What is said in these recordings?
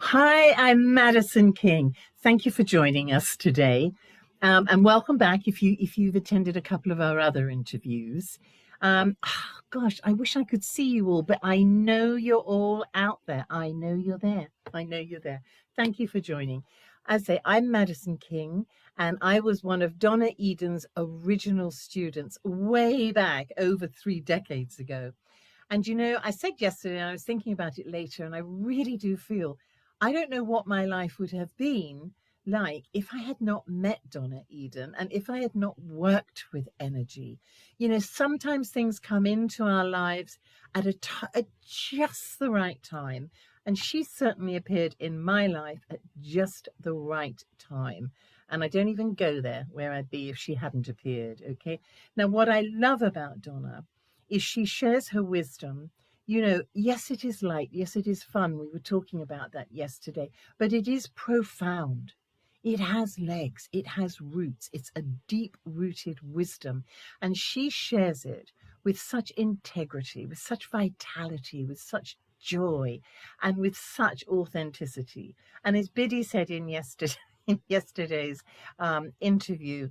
Hi, I'm Madison King. Thank you for joining us today, and welcome back if you've attended a couple of our other interviews. Gosh, I wish I could see you all, but I know you're all out there. I know you're there. I know you're there. Thank you for joining. As I say, I'm Madison King, and I was one of Donna Eden's original students way back over 3 decades ago. And I said yesterday, and I was thinking about it later, and I really do feel I don't know what my life would have been like if I had not met Donna Eden and if I had not worked with energy. Sometimes things come into our lives at just the right time. And she certainly appeared in my life at just the right time. And I don't even go there where I'd be if she hadn't appeared. Okay. Now, what I love about Donna is she shares her wisdom. Yes, it is light. Yes, it is fun. We were talking about that yesterday, but it is profound. It has legs. It has roots. It's a deep rooted wisdom. And she shares it with such integrity, with such vitality, with such joy, and with such authenticity. And as Biddy said in yesterday's interview,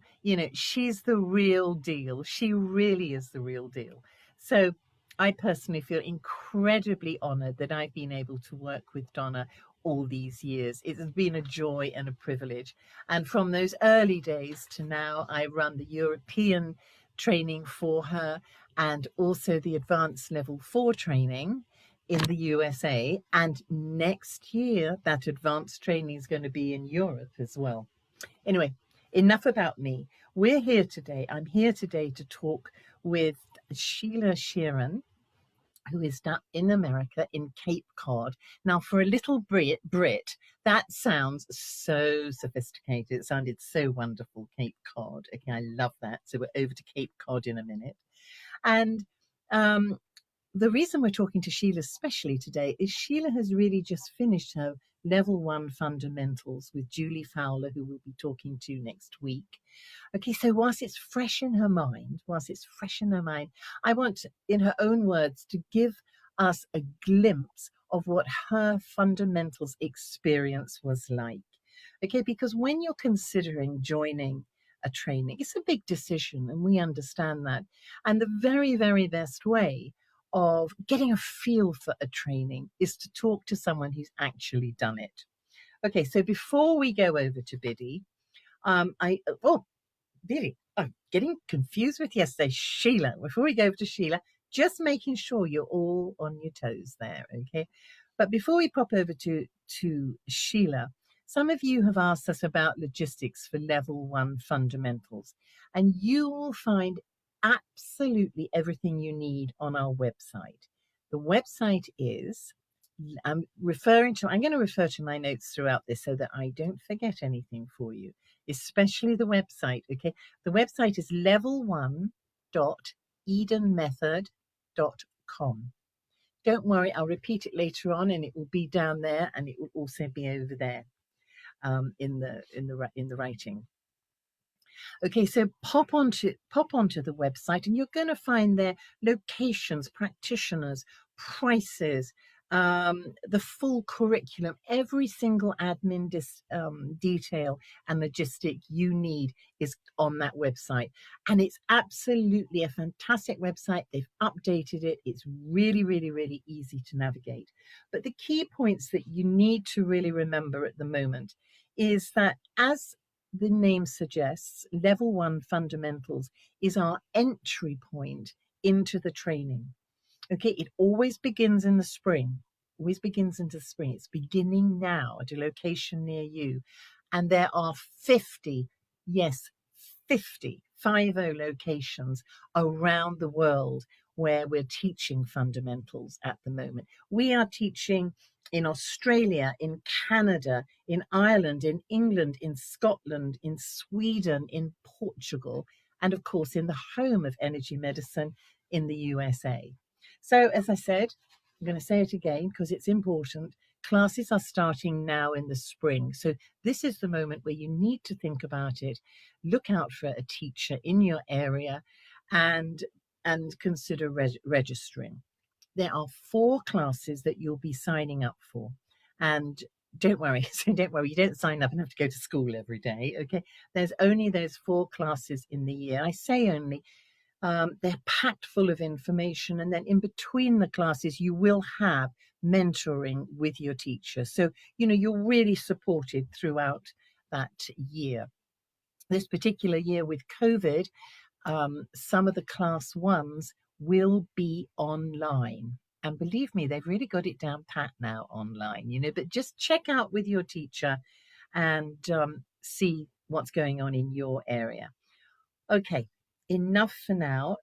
she's the real deal. She really is the real deal. So I personally feel incredibly honored that I've been able to work with Donna all these years. It has been a joy and a privilege. And from those early days to now, I run the European training for her and also the advanced level 4 training in the USA. And next year, that advanced training is going to be in Europe as well. Anyway, enough about me. We're here today. I'm here today to talk with Sheila Sheeran, who is now in America in Cape Cod. Now, for a little Brit, that sounds so sophisticated. It sounded so wonderful, Cape Cod. Okay, I love that. So we're over to Cape Cod in a minute. And the reason we're talking to Sheila especially today is Sheila has really just finished her level 1 fundamentals with Julie Fowler, who we'll be talking to next week. Okay, so whilst it's fresh in her mind, I want, in her own words, to give us a glimpse of what her fundamentals experience was like. Okay, because when you're considering joining a training, it's a big decision, and we understand that. And the very, very best way of getting a feel for a training is to talk to someone who's actually done it. Okay, so before we go over to Biddy, Biddy, I'm getting confused with yesterday. Sheila, before we go over to Sheila, just making sure you're all on your toes there, okay? But before we pop over to Sheila, some of you have asked us about logistics for level 1 fundamentals, and you will find absolutely everything you need on our website. The website is, I'm going to refer to my notes throughout this so that I don't forget anything for you, especially the website. Okay. The website is level1.edenmethod.com. Don't worry, I'll repeat it later on, and it will be down there, and it will also be over there in the writing. Okay, so pop onto the website, and you're going to find there locations, practitioners, prices, the full curriculum, every single admin detail and logistic you need is on that website. And it's absolutely a fantastic website. They've updated it. It's really, really, really easy to navigate. But the key points that you need to really remember at the moment is that, as the name suggests, level 1 fundamentals is our entry point into the training. Okay, it always begins in the spring. It's beginning now at a location near you. And there are 50, yes, 50 locations around the world where we're teaching fundamentals at the moment. We are teaching in Australia, in Canada, in Ireland, in England, in Scotland, in Sweden, in Portugal, and of course in the home of energy medicine in the USA. So, as I said, I'm going to say it again because it's important. Classes are starting now in the spring. So this is the moment where you need to think about it, look out for a teacher in your area, and consider registering. There are 4 classes that you'll be signing up for. And don't worry. So don't worry. You don't sign up and have to go to school every day. Okay. There's only those 4 classes in the year. I say only. They're packed full of information. And then in between the classes, you will have mentoring with your teacher. So, you're really supported throughout that year. This particular year with COVID, some of the class ones will be online. And believe me, they've really got it down pat now online, but just check out with your teacher and see what's going on in your area. Okay, enough for now.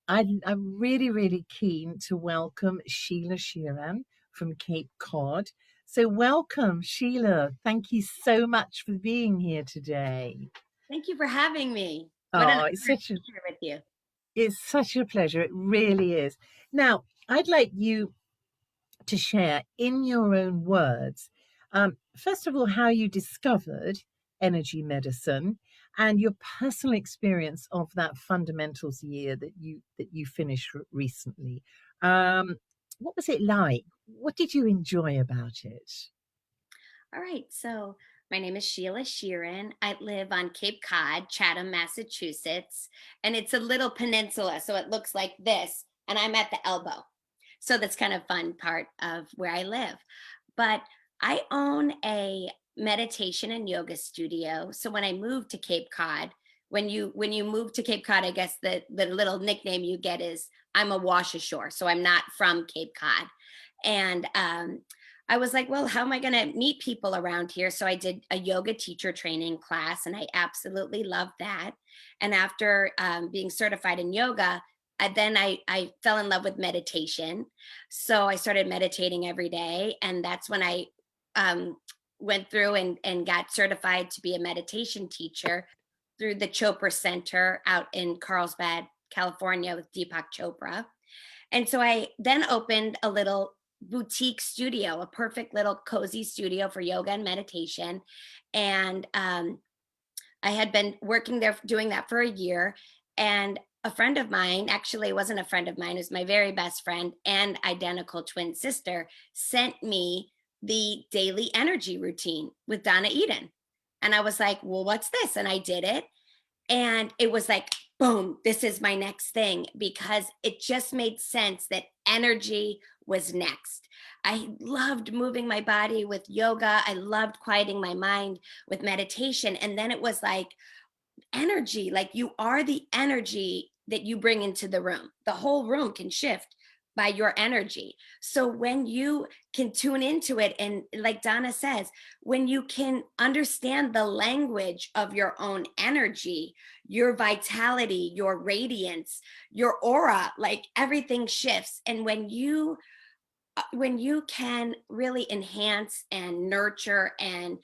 I'm really, really keen to welcome Sheila Sheeran from Cape Cod. So welcome, Sheila. Thank you so much for being here today. Thank you for having me. What an honor to be here with you. It's such a pleasure. It really is. Now, I'd like you to share in your own words, first of all, how you discovered energy medicine and your personal experience of that fundamentals year that you finished recently. What was it like? What did you enjoy about it? All right. So my name is Sheila Sheeran. I live on Cape Cod, Chatham, Massachusetts, and it's a little peninsula. So it looks like this, and I'm at the elbow. So that's kind of fun part of where I live. But I own a meditation and yoga studio. So when I moved to Cape Cod, when you move to Cape Cod, I guess the little nickname you get is I'm a wash ashore. So I'm not from Cape Cod. And I was like, well, how am I going to meet people around here? So I did a yoga teacher training class, and I absolutely loved that. And after being certified in yoga, I fell in love with meditation. So I started meditating every day. And that's when I went through and got certified to be a meditation teacher through the Chopra Center out in Carlsbad, California with Deepak Chopra. And so I then opened a little boutique studio, a perfect little cozy studio for yoga and meditation. And I had been working there doing that for a year. And a friend of mine, actually it wasn't a friend of mine, it was my very best friend and identical twin sister, sent me the daily energy routine with Donna Eden. And I was like, well, what's this? And I did it. And it was like, boom, this is my next thing, because it just made sense that energy was next. I loved moving my body with yoga. I loved quieting my mind with meditation. And then it was like energy, like you are the energy that you bring into the room. The whole room can shift by your energy. So when you can tune into it, and like Donna says, when you can understand the language of your own energy, your vitality, your radiance, your aura, like everything shifts. And when you can really enhance and nurture and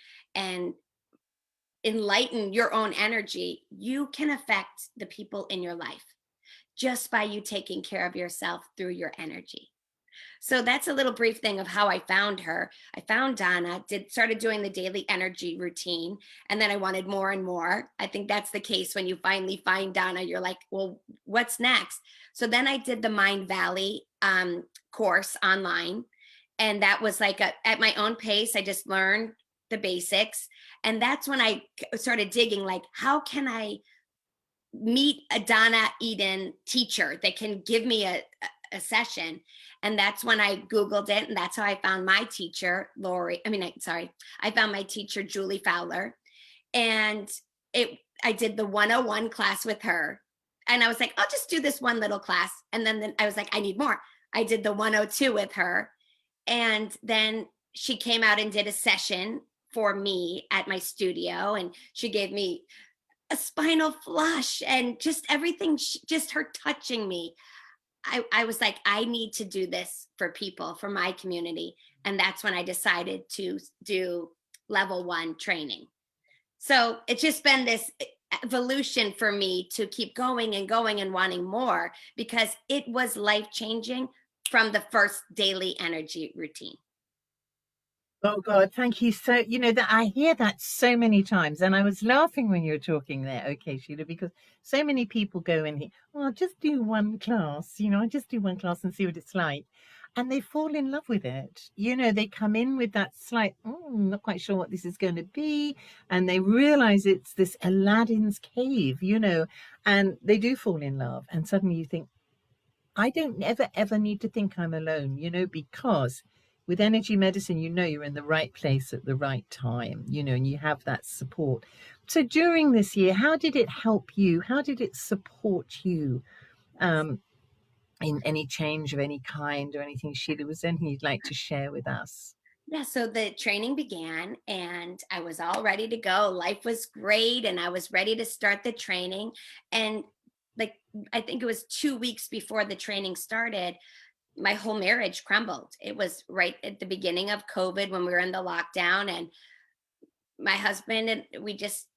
enlighten your own energy, you can affect the people in your life just by you taking care of yourself through your energy. So that's a little brief thing of how I found her. I found Donna, started doing the daily energy routine, and then I wanted more and more. I think that's the case when you finally find Donna, you're like, well, what's next? So then I did the Mind Valley course online, and that was like at my own pace. I just learned the basics, and that's when I started digging, like, how can I meet a Donna Eden teacher that can give me a session? And that's when I Googled it. And that's how I found my teacher, I found my teacher, Julie Fowler. And I did the 101 class with her. And I was like, I'll just do this one little class. And then I was like, I need more. I did the 102 with her. And then she came out and did a session for me at my studio. And she gave me a spinal flush and just everything, just her touching me. I was like, I need to do this for people, for my community. And that's when I decided to do level 1 training. So it's just been this evolution for me to keep going and going and wanting more, because it was life-changing from the first daily energy routine. Oh God, thank you. So, that I hear that so many times, and I was laughing when you were talking there, okay, Sheila, because so many people go in here, well, I'll just do one class, I just do one class and see what it's like. and they fall in love with it. You know, they come in with that slight, not quite sure what this is going to be. And they realize it's this Aladdin's cave, you know, and they do fall in love. And suddenly you think, I don't ever need to think I'm alone, you know, because with energy medicine, you know, you're in the right place at the right time, you know, and you have that support. So during this year, how did it help you? How did it support you? Um, in any change of any kind or anything, Sheila, was there anything you'd like to share with us? Yeah, so the training began and I was all ready to go. Life was great and I was ready to start the training. And like, I think it was 2 weeks before the training started, my whole marriage crumbled. It was right at the beginning of COVID when we were in the lockdown, and my husband and we just,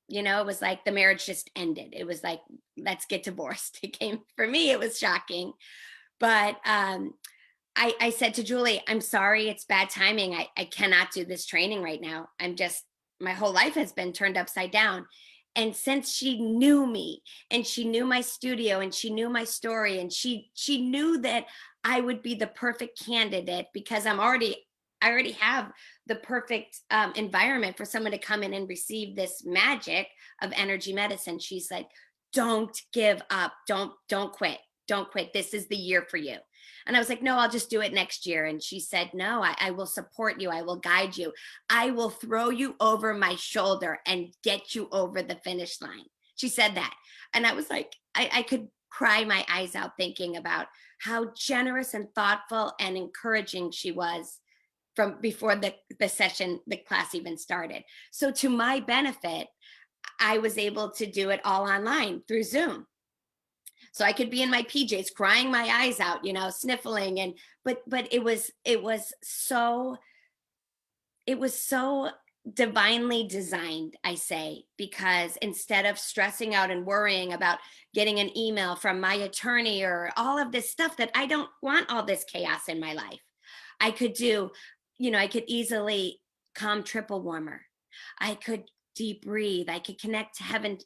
it was like the marriage just ended. It was like, let's get divorced. It came for me, it was shocking. But I said to Julie, I'm sorry, it's bad timing. I cannot do this training right now. My whole life has been turned upside down. And since she knew me and she knew my studio and she knew my story and she knew that I would be the perfect candidate because I already have the perfect environment for someone to come in and receive this magic of energy medicine. She's like, don't give up. Don't quit. Don't quit. This is the year for you. And I was like, no, I'll just do it next year. And she said, no, I will support you. I will guide you. I will throw you over my shoulder and get you over the finish line. She said that. And I was like, I could cry my eyes out thinking about how generous and thoughtful and encouraging she was from before the class even started. So to my benefit, I was able to do it all online through Zoom. So I could be in my PJs crying my eyes out, sniffling, and but it was so divinely designed, I say, because instead of stressing out and worrying about getting an email from my attorney or all of this stuff that I don't want all this chaos in my life, I could do, I could easily calm triple warmer. I could deep breathe. I could connect to heaven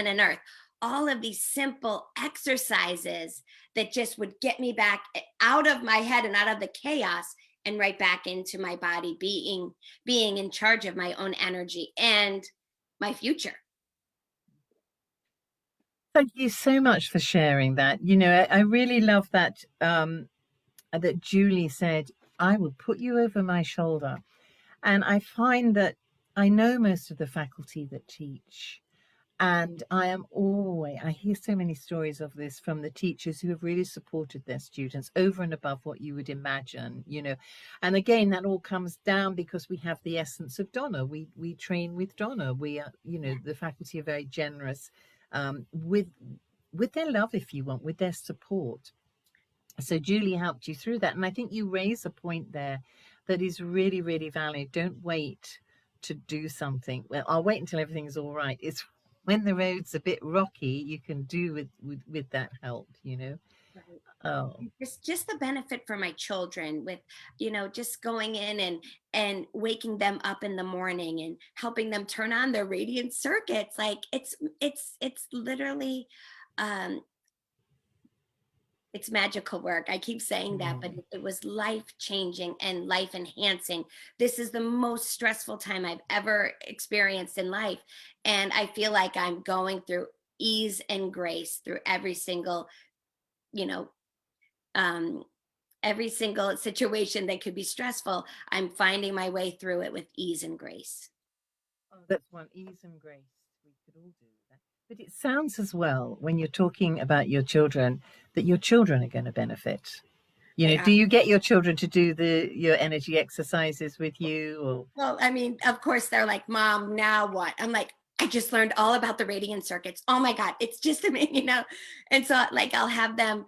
and earth. All of these simple exercises that just would get me back out of my head and out of the chaos and right back into my body, being in charge of my own energy and my future. Thank you so much for sharing that. You know, I really love that that Julie said, I will put you over my shoulder. And I find that I know most of the faculty that teach. And I hear so many stories of this from the teachers who have really supported their students over and above what you would imagine, you know. And again, that all comes down because we have the essence of Donna. We train with Donna. We are, you know, the faculty are very generous with their love, if you want, with their support. So Julie helped you through that. And I think you raise a point there that is really, really valid. Don't wait to do something. Well, I'll wait until everything's all right. It's when the road's a bit rocky, you can do with that help, you know. Right. Oh, It's just the benefit for my children with, just going in and waking them up in the morning and helping them turn on their radiant circuits. Like it's literally um it's magical work. I keep saying that, but mm. it was life changing and life enhancing. This is the most stressful time I've ever experienced in life. And I feel like I'm going through ease and grace through you know, um, every single situation that could be stressful. I'm finding my way through it with ease and grace. Oh, that's one, ease and grace. We could all do that. But it sounds as well when you're talking about your children that your children are going to benefit. You They know, are. do you get your children to do your energy exercises with you, or Well, I mean, of course, they're like, Mom, now what? I'm like, I just learned all about the radiant circuits. Oh my God, it's just amazing, And so, like, I'll have them,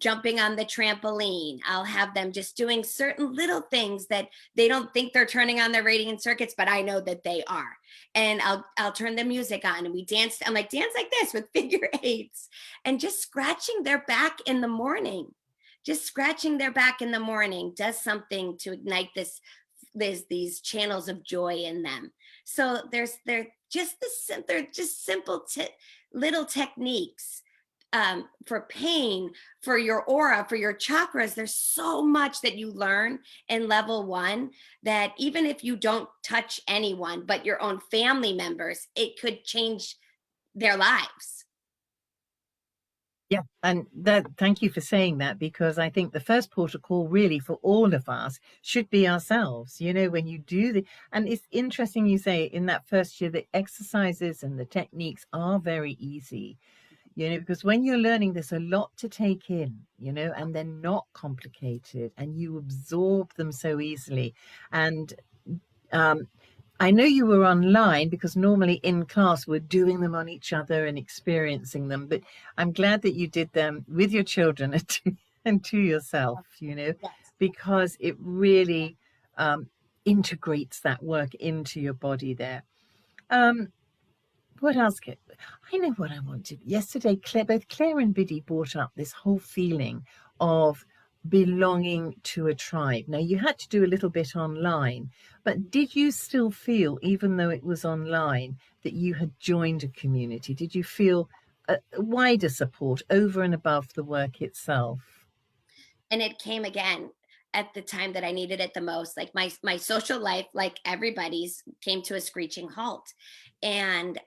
jumping on the trampoline. I'll have them just doing certain little things that they don't think they're turning on their radiant circuits, but I know that they are. And I'll turn the music on and we dance. I'm like, dance like this with figure eights and just scratching their back in the morning. Just scratching their back in the morning does something to ignite there's these channels of joy in them. So they're just simple little techniques for pain, for your aura, for your chakras. There's so much that you learn in level 1 that even if you don't touch anyone but your own family members, it could change their lives. Yeah, and that, thank you for saying that, because I think the first port of call really for all of us should be ourselves. When you do and it's interesting you say in that first year, the exercises and the techniques are very easy, because when you're learning, there's a lot to take in, and they're not complicated and you absorb them so easily. And I know you were online because normally in class we're doing them on each other and experiencing them, but I'm glad that you did them with your children and to yourself, Yes. because it really integrates that work into your body there. What else? I know what I wanted. Yesterday, both Claire and Biddy brought up this whole feeling of belonging to a tribe. Now, you had to do a little bit online, but did you still feel, even though it was online, that you had joined a community? Did you feel a wider support over and above the work itself? And it came again at the time that I needed it the most. Like my social life, like everybody's, came to a screeching halt. And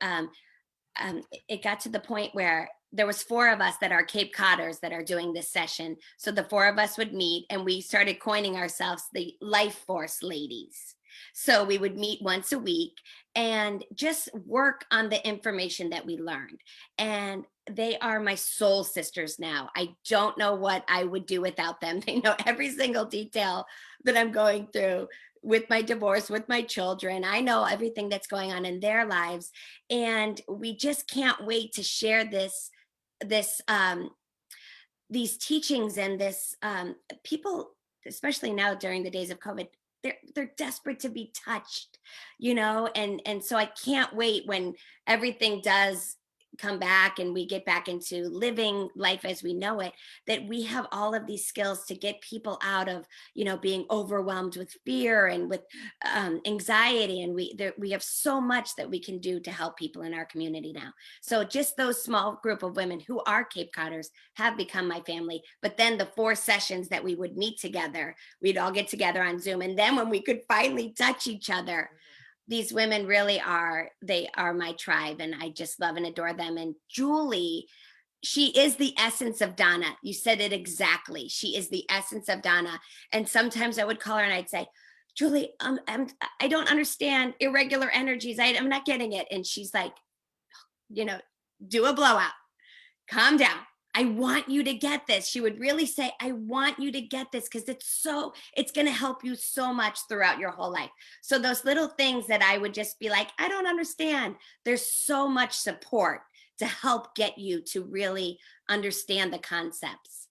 it got to the point where there was 4 of us that are Cape Codders that are doing this session. So the 4 of us would meet and we started coining ourselves the Life Force Ladies. So we would meet once a week and just work on the information that we learned. And they are my soul sisters now. I don't know what I would do without them. They know every single detail that I'm going through with my divorce, with my children. I know everything that's going on in their lives. And we just can't wait to share these teachings and this people, especially now during the days of COVID, they're desperate to be touched, and so I can't wait when everything does come back and we get back into living life as we know it, that we have all of these skills to get people out of being overwhelmed with fear and with anxiety, and we have so much that we can do to help people in our community now. So just those small group of women who are Cape Codders have become my family. But then the 4 sessions that we would meet together, we'd all get together on Zoom, and then when we could finally touch each other, these women really are my tribe, and I just love and adore them. And Julie, she is the essence of Donna. You said it exactly. She is the essence of Donna. And sometimes I would call her and I'd say, Julie, I don't understand irregular energies. I'm not getting it. And she's like, do a blowout, calm down. I want you to get this. She would really say, I want you to get this because it's going to help you so much throughout your whole life. So those little things that I would just be like, I don't understand. There's so much support to help get you to really understand the concepts.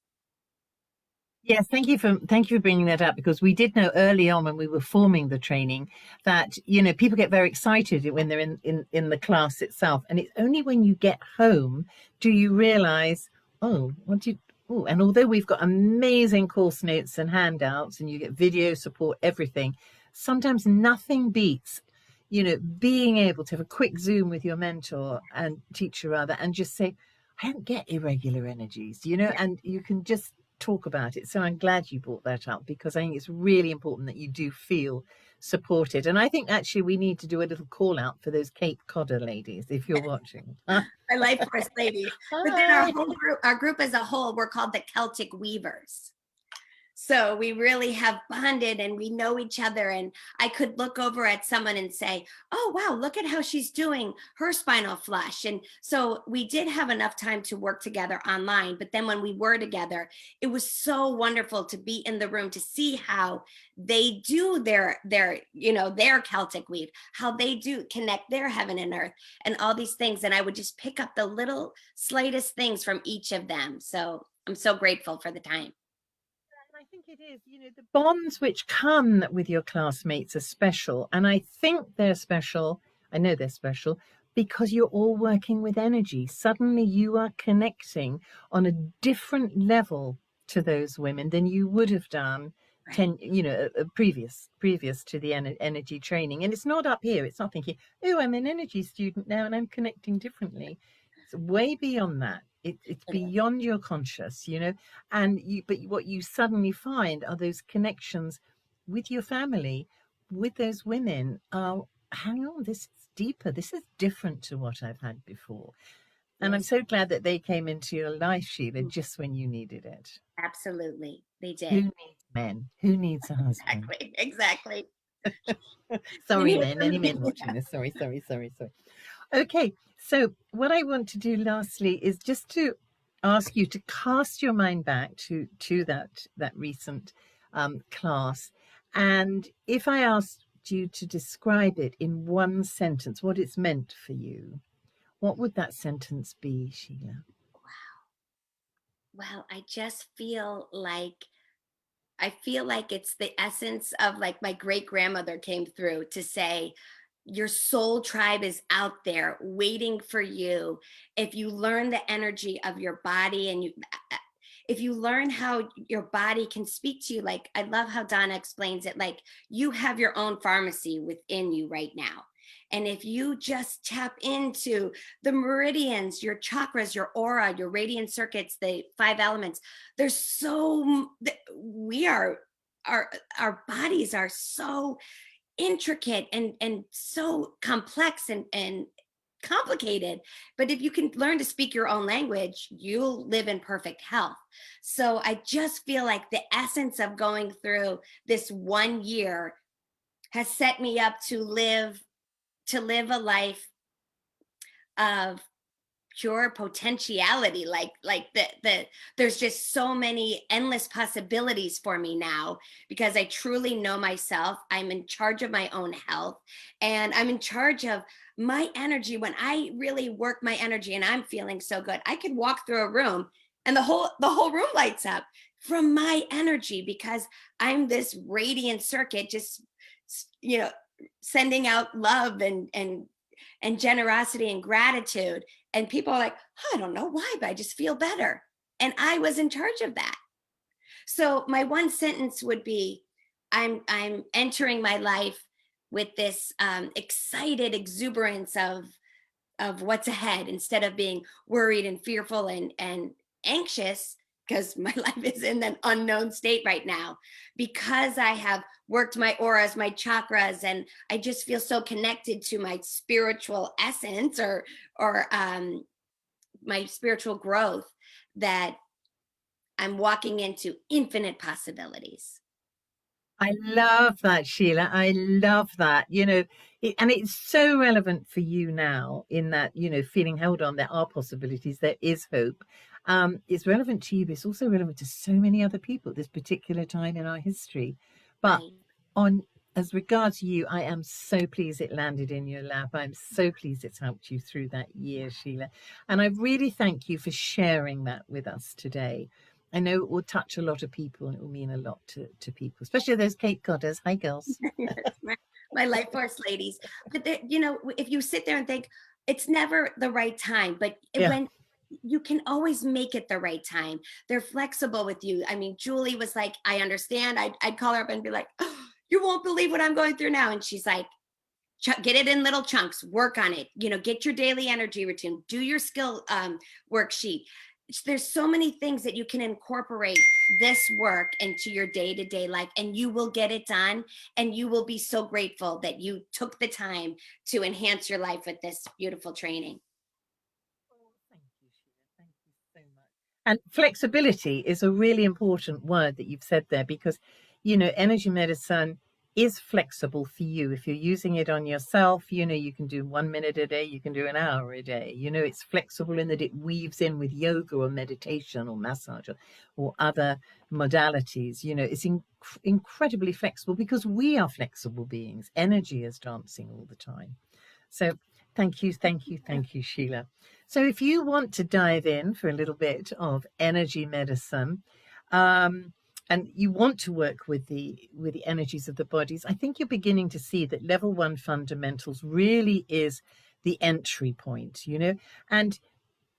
Yes, thank you for bringing that up, because we did know early on when we were forming the training that people get very excited when they're in the class itself, and it's only when you get home do you realize, and although we've got amazing course notes and handouts and you get video support, everything, sometimes nothing beats being able to have a quick Zoom with your mentor and teacher rather, and just say, I don't get irregular energies, and you can just talk about it. So I'm glad you brought that up, because I think it's really important that you do feel supported. And I think actually we need to do a little call out for those Cape Codder ladies if you're watching. My Life Force Ladies. But then our group as a whole, we're called the Celtic Weavers. So we really have bonded and we know each other. And I could look over at someone and say, oh, wow, look at how she's doing her spinal flush. And so we did have enough time to work together online. But then when we were together, it was so wonderful to be in the room to see how they do their Celtic weave, how they do connect their heaven and earth and all these things. And I would just pick up the little slightest things from each of them. So I'm so grateful for the time. I think it is, the bonds which come with your classmates are special. And I think they're special. I know they're special because you're all working with energy. Suddenly you are connecting on a different level to those women than you would have done previous to the energy training. And it's not up here. It's not thinking, oh, I'm an energy student now and I'm connecting differently. It's way beyond that. It's It is. beyond your conscious, and but what you suddenly find are those connections with your family, with those women. Hang on, this is deeper. This is different to what I've had before. And I'm Yes, so glad that they came into your life, Sheila, mm, just when you needed it. absolutely. They Who did. needs men? Who needs a husband? Exactly. Exactly. You Sorry, need it men. for Any me. men watching this? Sorry, sorry, sorry, sorry. Okay, so what I want to do lastly is just to ask you to cast your mind back to that recent class, and if I asked you to describe it in one sentence, what it's meant for you, what would that sentence be, Sheila? Well, I feel like it's the essence of like my great grandmother came through to say, your soul tribe is out there waiting for you. If you learn the energy of your body and if you learn how your body can speak to you, like I love how Donna explains it, like you have your own pharmacy within you right now. And if you just tap into the meridians, your chakras, your aura, your radiant circuits, the five elements, there's we are, our bodies are so intricate and so complex and complicated, but if you can learn to speak your own language, you'll live in perfect health. So I just feel like the essence of going through this 1 year has set me up to live a life of pure potentiality, like the there's just so many endless possibilities for me now because I truly know myself. I'm in charge of my own health, and I'm in charge of my energy. When I really work my energy and I'm feeling so good, I could walk through a room and the whole room lights up from my energy because I'm this radiant circuit, just you know sending out love and generosity and gratitude. And people are like, I don't know why, but I just feel better. And I was in charge of that. So my one sentence would be, I'm entering my life with this excited exuberance of what's ahead instead of being worried and fearful and anxious because my life is in an unknown state right now because I have worked my auras, my chakras, and I just feel so connected to my spiritual essence or my spiritual growth that I'm walking into infinite possibilities. I love that, Sheila. I love that. And it's so relevant for you now in that, feeling held on, there are possibilities, there is hope. It's relevant to you, but it's also relevant to so many other people at this particular time in our history. But Right. on as regards you, I am so pleased it landed in your lap. I'm so pleased it's helped you through that year, Sheila. And I really thank you for sharing that with us today. I know it will touch a lot of people and it will mean a lot to people, especially those Cape Codders. Hi, girls. Yes, my life force ladies. But if you sit there and think it's never the right time, but Yeah. when you can always make it the right time, they're flexible with you. I mean, Julie was like, I understand. I'd call her up and be like, oh, you won't believe what I'm going through now. And she's like, get it in little chunks, work on it, get your daily energy routine, do your skill worksheet. There's so many things that you can incorporate this work into your day-to-day life and you will get it done, and you will be so grateful that you took the time to enhance your life with this beautiful training. Oh, thank you, Sheila. Thank you so much. And flexibility is a really important word that you've said there because, energy medicine is flexible for you. If you're using it on yourself, you can do 1 minute a day, you can do an hour a day. It's flexible in that it weaves in with yoga or meditation or massage or other modalities. It's incredibly flexible because we are flexible beings. Energy is dancing all the time. So thank you, thank you, thank you, Sheila. So if you want to dive in for a little bit of energy medicine, and you want to work with the energies of the bodies, I think you're beginning to see that level 1 fundamentals really is the entry point, and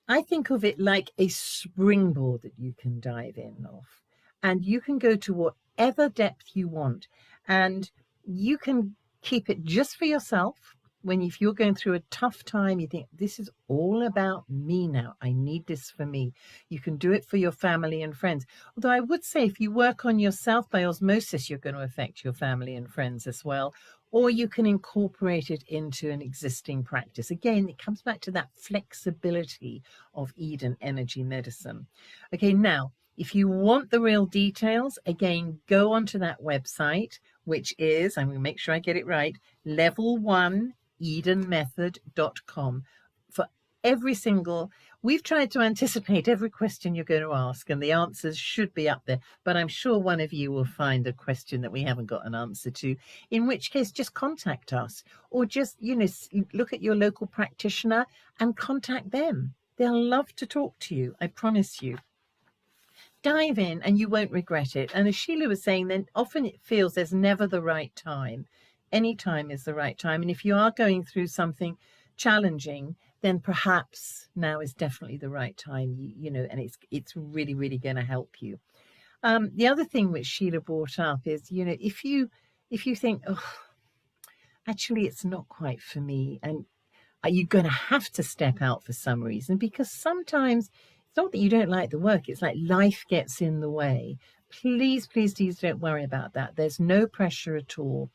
I think of it like a springboard that you can dive in off, and you can go to whatever depth you want, and you can keep it just for yourself. if you're going through a tough time, you think this is all about me now. I need this for me. You can do it for your family and friends. Although I would say if you work on yourself by osmosis, you're going to affect your family and friends as well. Or you can incorporate it into an existing practice. Again, it comes back to that flexibility of Eden energy medicine. Okay, now, if you want the real details, again, go onto that website, which is, I'm going to make sure I get it right, level1edenmethod.com. For every single, we've tried to anticipate every question you're going to ask, and the answers should be up there. But I'm sure one of you will find a question that we haven't got an answer to, in which case just contact us, or just, look at your local practitioner and contact them. They'll love to talk to you, I promise you. Dive in and you won't regret it. And as Sheila was saying, then often it feels there's never the right time. Any time is the right time. And if you are going through something challenging, then perhaps now is definitely the right time, and it's really, really going to help you. The other thing which Sheila brought up is, if you think, oh, actually, it's not quite for me, and you're going to have to step out for some reason, because sometimes it's not that you don't like the work, it's like life gets in the way. Please, please, please don't worry about that. There's no pressure at all.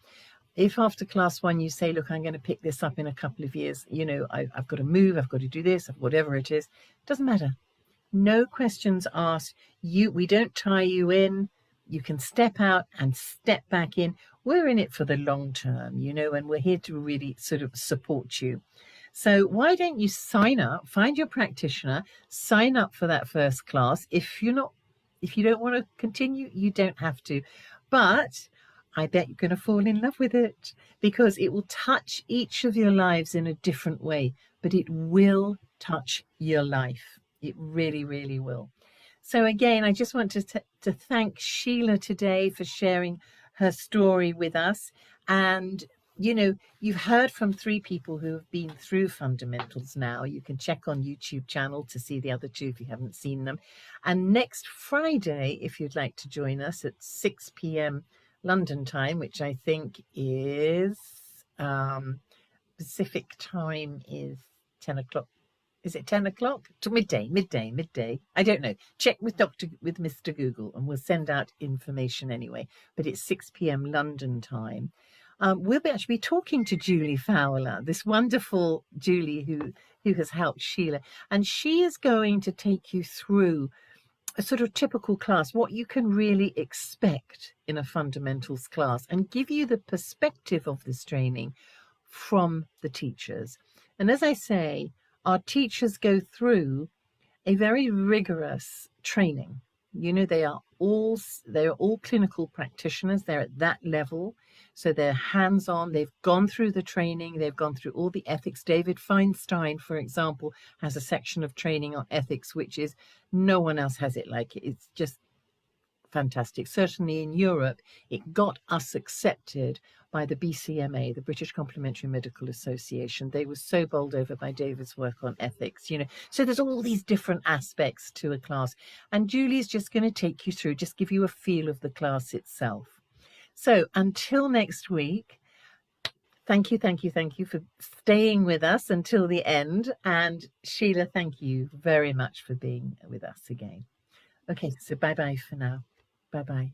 If after class 1 you say, look, I'm going to pick this up in a couple of years, I've got to move, I've got to do this, whatever it is, doesn't matter. No questions asked. We don't tie you in. You can step out and step back in. We're in it for the long term, and we're here to really sort of support you. So why don't you sign up, find your practitioner, sign up for that first class. If you don't want to continue, you don't have to. But I bet you're going to fall in love with it, because it will touch each of your lives in a different way, but it will touch your life. It really, really will. So again, I just want to thank Sheila today for sharing her story with us. And you've heard from 3 people who have been through fundamentals now. You can check on YouTube channel to see the other 2 if you haven't seen them. And next Friday, if you'd like to join us at 6 p.m. London time, which I think is Pacific time is 10 o'clock. Is it 10 o'clock? To midday. I don't know. Check with Mr. Google and we'll send out information anyway. But it's 6 p.m. London time. We'll actually be talking to Julie Fowler, this wonderful Julie who has helped Sheila. And she is going to take you through a sort of typical class, what you can really expect in a fundamentals class, and give you the perspective of this training from the teachers. And as I say, our teachers go through a very rigorous training. They are all clinical practitioners. They're at that level. So they're hands-on. They've gone through the training. They've gone through all the ethics. David Feinstein, for example, has a section of training on ethics, which is no one else has it like it. It's just fantastic. Certainly in Europe, it got us accepted by the BCMA, the British Complementary Medical Association. They were so bowled over by David's work on ethics, So there's all these different aspects to a class. And Julie's just going to take you through, just give you a feel of the class itself. So until next week, thank you for staying with us until the end. And Sheila, thank you very much for being with us again. Okay, so bye-bye for now. Bye-bye.